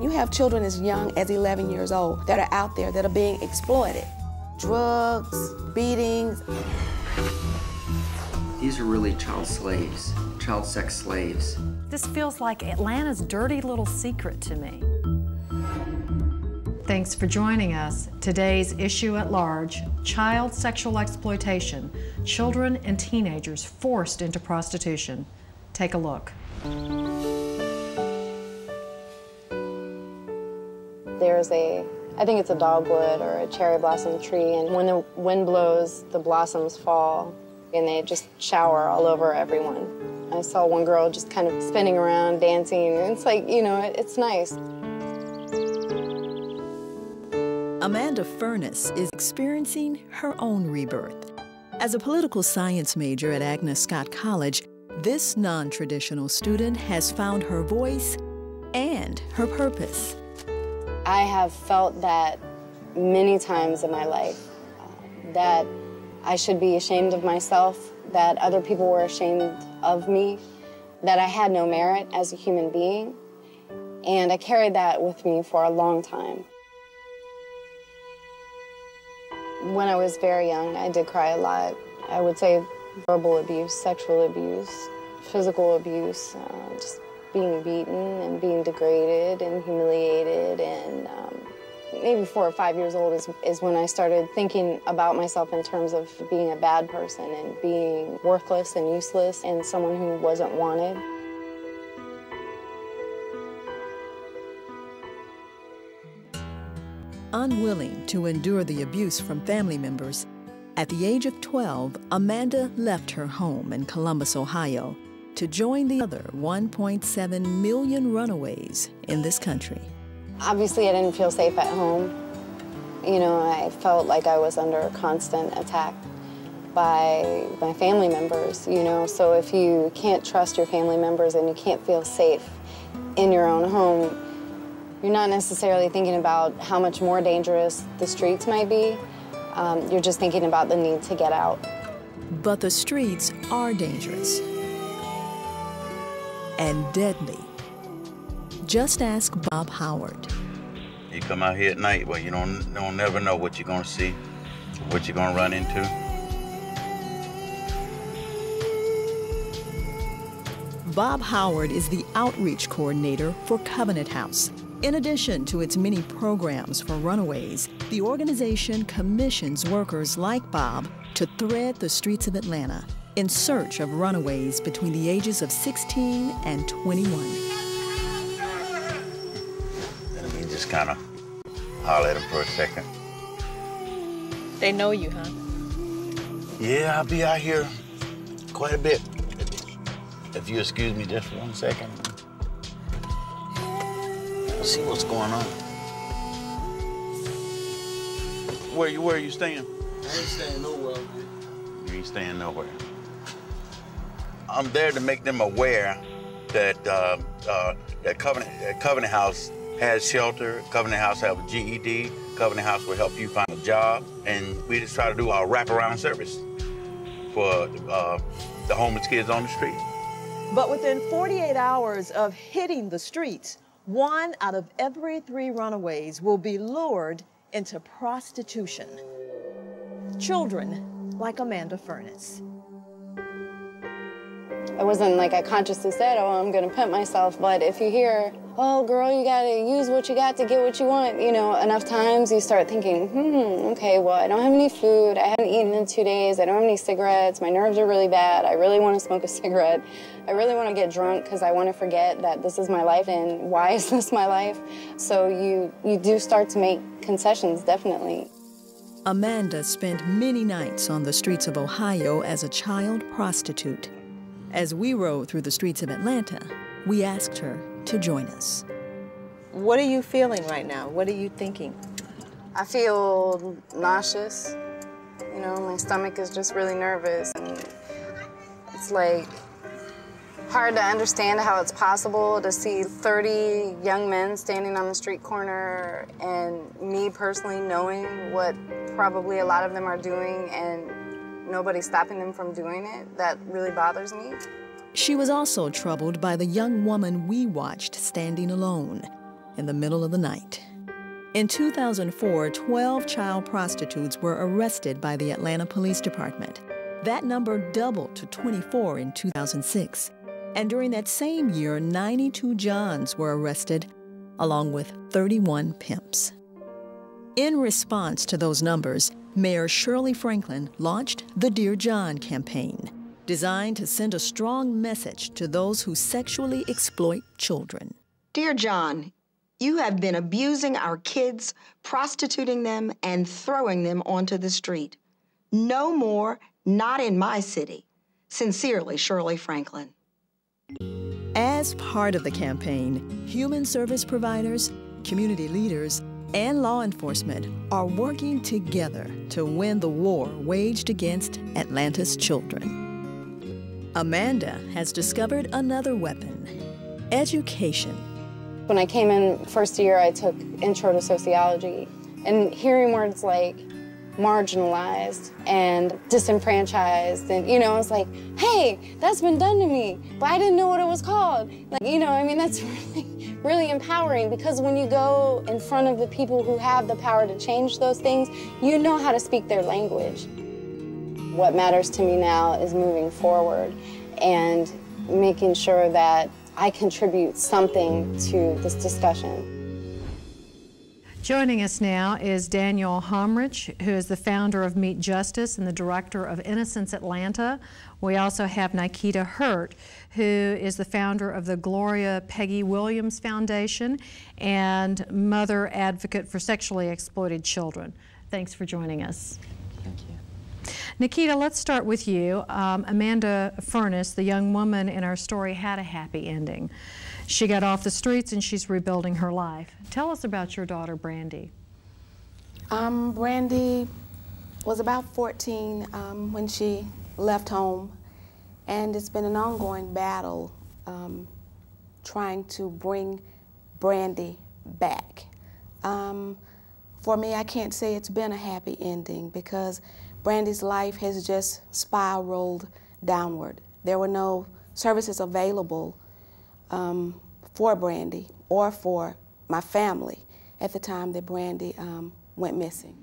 You have children as young as 11 years old that are out there that are being exploited. Drugs, beatings. These are really child slaves, child sex slaves. This feels like Atlanta's dirty little secret to me. Thanks for joining us. Today's issue at large, child sexual exploitation, children and teenagers forced into prostitution. Take a look. There's I think it's a dogwood or a cherry blossom tree, and when the wind blows, the blossoms fall, and they just shower all over everyone. I saw one girl just kind of spinning around, dancing, and it's like, you know, it's nice. Amanda Furness is experiencing her own rebirth. As a political science major at Agnes Scott College, this non-traditional student has found her voice and her purpose. I have felt that many times in my life, that I should be ashamed of myself, that other people were ashamed of me, that I had no merit as a human being, and I carried that with me for a long time. When I was very young, I did cry a lot. I would say verbal abuse, sexual abuse, physical abuse, just being beaten and being degraded and humiliated. And maybe 4 or 5 years old is when I started thinking about myself in terms of being a bad person and being worthless and useless and someone who wasn't wanted. Unwilling to endure the abuse from family members, at the age of 12, Amanda left her home in Columbus, Ohio, to join the other 1.7 million runaways in this country. Obviously, I didn't feel safe at home. You know, I felt like I was under constant attack by my family members, you know. So if you can't trust your family members and you can't feel safe in your own home, you're not necessarily thinking about how much more dangerous the streets might be. You're just thinking about the need to get out. But the streets are dangerous and deadly. Just ask Bob Howard. You come out here at night, well, you don't never know what you're gonna see, what you're gonna run into. Bob Howard is the outreach coordinator for Covenant House. In addition to its many programs for runaways, the organization commissions workers like Bob to thread the streets of Atlanta in search of runaways between the ages of 16 and 21. Let me just kind of holler at them for a second. They know you, huh? Yeah, I'll be out here quite a bit. If you excuse me just for 1 second. Let's see what's going on. Where are you staying? I ain't staying nowhere. You ain't staying nowhere. I'm there to make them aware that that Covenant House has shelter. Covenant House have a GED. Covenant House will help you find a job, and we just try to do our wraparound service for the homeless kids on the street. But within 48 hours of hitting the streets, 1 out of every 3 runaways will be lured into prostitution. Children like Amanda Furness. It wasn't like I consciously said, oh, I'm gonna pimp myself, but if you hear, oh, girl, you gotta use what you got to get what you want, you know, enough times you start thinking, okay, well, I don't have any food, I haven't eaten in 2 days, I don't have any cigarettes, my nerves are really bad, I really wanna smoke a cigarette, I really wanna get drunk because I wanna forget that this is my life and why is this my life? So you do start to make concessions, definitely. Amanda spent many nights on the streets of Ohio as a child prostitute. As we rode through the streets of Atlanta, we asked her to join us. What are you feeling right now? What are you thinking? I feel nauseous. You know, my stomach is just really nervous. And it's like hard to understand how it's possible to see 30 young men standing on the street corner and me personally knowing what probably a lot of them are doing and nobody stopping them from doing it. That really bothers me. She was also troubled by the young woman we watched standing alone. in the middle of the night. In 2004, 12 child prostitutes were arrested by the Atlanta Police Department. That number doubled to 24 in 2006. And during that same year, 92 Johns were arrested, along with 31 pimps. In response to those numbers, Mayor Shirley Franklin launched the Dear John campaign, designed to send a strong message to those who sexually exploit children. Dear John, you have been abusing our kids, prostituting them, and throwing them onto the street. No more, not in my city. Sincerely, Shirley Franklin. As part of the campaign, human service providers, community leaders, and law enforcement are working together to win the war waged against Atlanta's children. Amanda has discovered another weapon: education. When I came in first year, I took Intro to Sociology, and hearing words like marginalized and disenfranchised, and I was like, hey, that's been done to me, but I didn't know what it was called. Like, I mean, that's really empowering, because when you go in front of the people who have the power to change those things, you know how to speak their language. What matters to me now is moving forward and making sure that I contribute something to this discussion. Joining us now is Daniel Homrich, who is the founder of Meet Justice and the director of Innocence Atlanta. We also have Nikita Hurt, who is the founder of the Gloria Peggy Williams Foundation and mother advocate for sexually exploited children. Thanks for joining us. Thank you. Nikita, let's start with you. Amanda Furness, the young woman in our story, had a happy ending. She got off the streets and she's rebuilding her life. Tell us about your daughter, Brandy. Brandy was about 14 when she left home, and it's been an ongoing battle trying to bring Brandy back. For me, I can't say it's been a happy ending, because Brandy's life has just spiraled downward. There were no services available for Brandy or for my family at the time that Brandy went missing.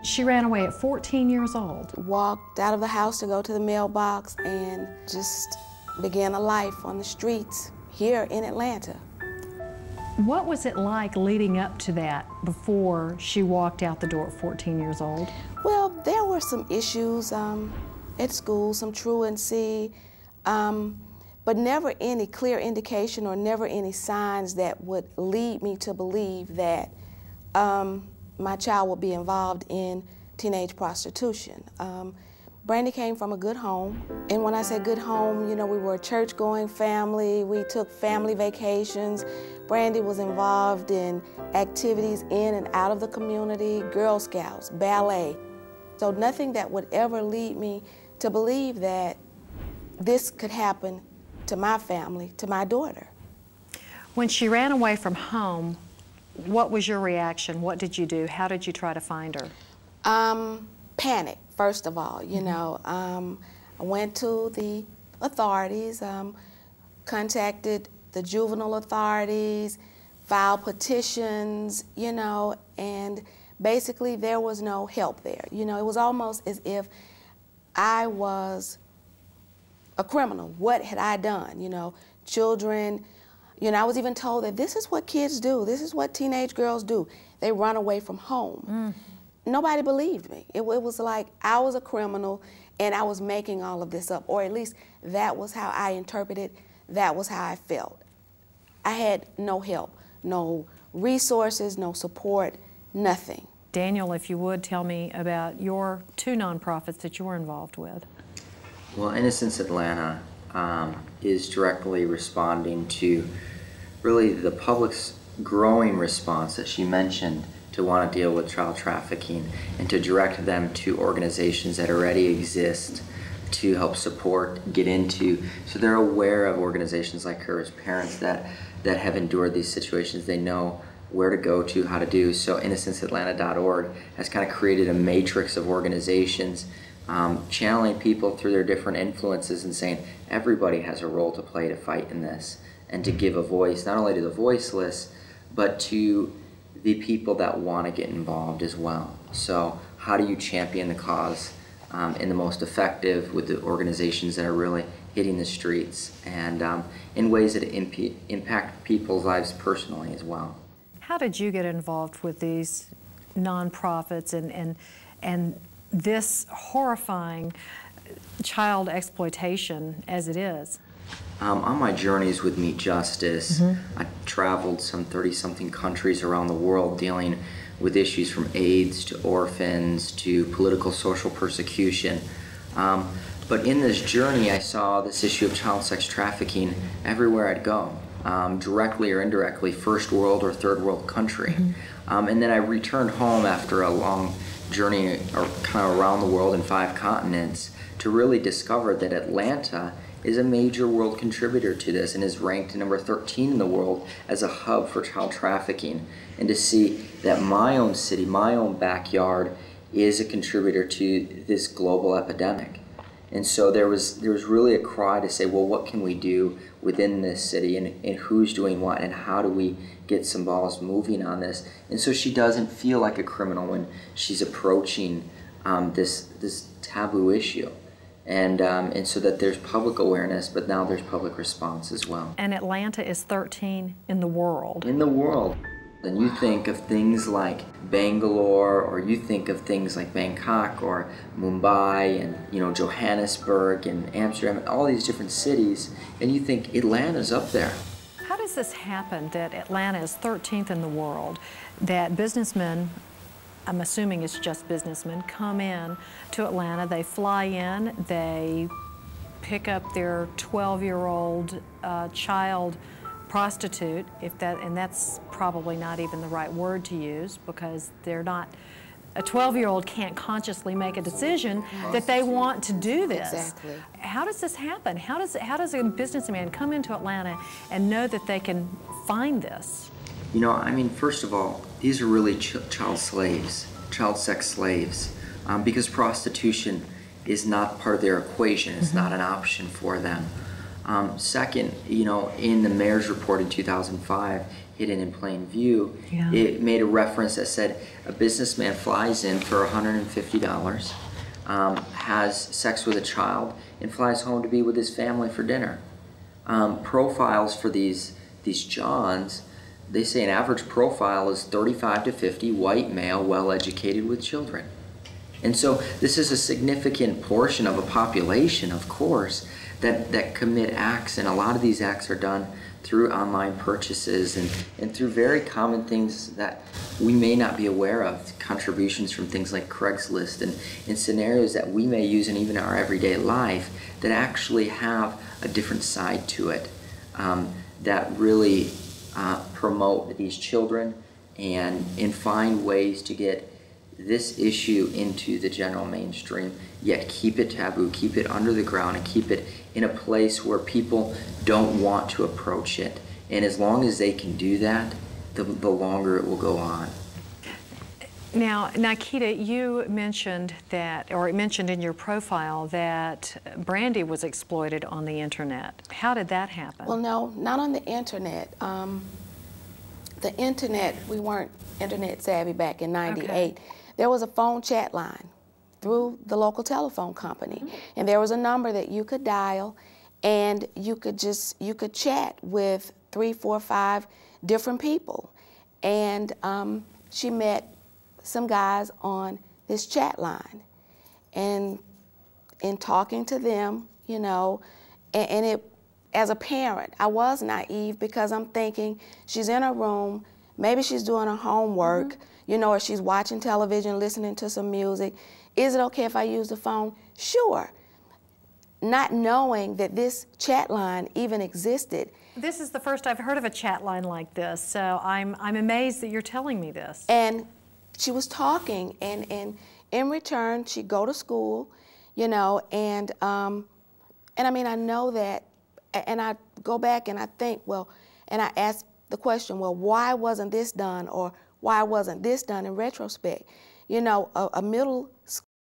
She ran away at 14 years old. Walked out of the house to go to the mailbox and just began a life on the streets here in Atlanta. What was it like leading up to that before she walked out the door at 14 years old? Well, there were some issues at school, some truancy, but never any clear indication or never any signs that would lead me to believe that my child would be involved in teenage prostitution. Brandy came from a good home, and when I say good home, we were a church-going family. We took family vacations. Brandy was involved in activities in and out of the community, Girl Scouts, ballet. So nothing that would ever lead me to believe that this could happen to my family, to my daughter. When she ran away from home, what was your reaction? What did you do? How did you try to find her? Panic, first of all. I went to the authorities, contacted the juvenile authorities, filed petitions, and basically there was no help there. It was almost as if I was a criminal. What had I done? Children, I was even told that this is what kids do. This is what teenage girls do. They run away from home. Nobody believed me. It was like I was a criminal and I was making all of this up, or at least that was how I interpreted, that was how I felt. I had no help, no resources, no support, nothing. Daniel, if you would, tell me about your two nonprofits that you were involved with. Well, Innocence Atlanta is directly responding to really the public's growing response that she mentioned to want to deal with child trafficking, and to direct them to organizations that already exist to help support, get into. So they're aware of organizations like hers, parents that have endured these situations. They know where to go to, how to do. So InnocenceAtlanta.org has kind of created a matrix of organizations channeling people through their different influences and saying everybody has a role to play to fight in this, and to give a voice not only to the voiceless, but to the people that want to get involved as well. So how do you champion the cause in the most effective with the organizations that are really hitting the streets, and in ways that impact people's lives personally as well. How did you get involved with these nonprofits and this horrifying child exploitation as it is? On my journeys with Meet Justice, I traveled some 30-something countries around the world dealing with issues from AIDS to orphans to political social persecution. But in this journey, I saw this issue of child sex trafficking everywhere I'd go, directly or indirectly, first world or third world country. And then I returned home after a long journey kind of around the world in 5 continents to really discover that Atlanta is a major world contributor to this and is ranked number 13 in the world as a hub for child trafficking. And to see that my own city, my own backyard, is a contributor to this global epidemic. And so there was really a cry to say, well, what can we do within this city, and who's doing what, and how do we get some balls moving on this? And so she doesn't feel like a criminal when she's approaching this taboo issue. And so that there's public awareness, but now there's public response as well. And Atlanta is 13 in the world. In the world. And you think of things like Bangalore, or you think of things like Bangkok or Mumbai and Johannesburg and Amsterdam and all these different cities, and you think Atlanta's up there. How does this happen that Atlanta is 13th in the world, that businessmen, I'm assuming it's just businessmen, come in to Atlanta, they fly in, they pick up their 12-year-old child prostitute, and that's probably not even the right word to use, because they're not, a 12-year-old can't consciously make a decision that they want to do this. Exactly. How does this happen? How does a businessman come into Atlanta and know that they can find this? First of all, these are really child slaves, child sex slaves, because prostitution is not part of their equation. It's not an option for them. Second, in the mayor's report in 2005, Hidden in Plain View, it made a reference that said a businessman flies in for $150, has sex with a child, and flies home to be with his family for dinner. Profiles for these Johns, they say an average profile is 35 to 50, white male, well-educated with children. And so this is a significant portion of a population, of course, that commit acts, and a lot of these acts are done through online purchases and through very common things that we may not be aware of, contributions from things like Craigslist and scenarios that we may use in even our everyday life that actually have a different side to it, that really promote these children and find ways to get this issue into the general mainstream, yet keep it taboo, keep it under the ground, and keep it in a place where people don't want to approach it. And as long as they can do that, the longer it will go on. Now, Nikita, you mentioned that, or it mentioned in your profile, that Brandy was exploited on the internet. How did that happen? Well, no, not on the internet. The internet, we weren't internet savvy back in '98. Okay. There was a phone chat line through the local telephone company, and there was a number that you could dial, and you could chat with 3, 4, 5 different people. And she met some guys on this chat line, and in talking to them, and it, as a parent, I was naive, because I'm thinking she's in her room, maybe she's doing her homework, or she's watching television, listening to some music. Is it okay if I use the phone? Sure. Not knowing that this chat line even existed. This is the first I've heard of a chat line like this, so I'm amazed that you're telling me this. And she was talking, and in return, she'd go to school, and I mean, I know that, and I go back and I think, well, and I ask the question, well, why wasn't this done, or why wasn't this done in retrospect? A middle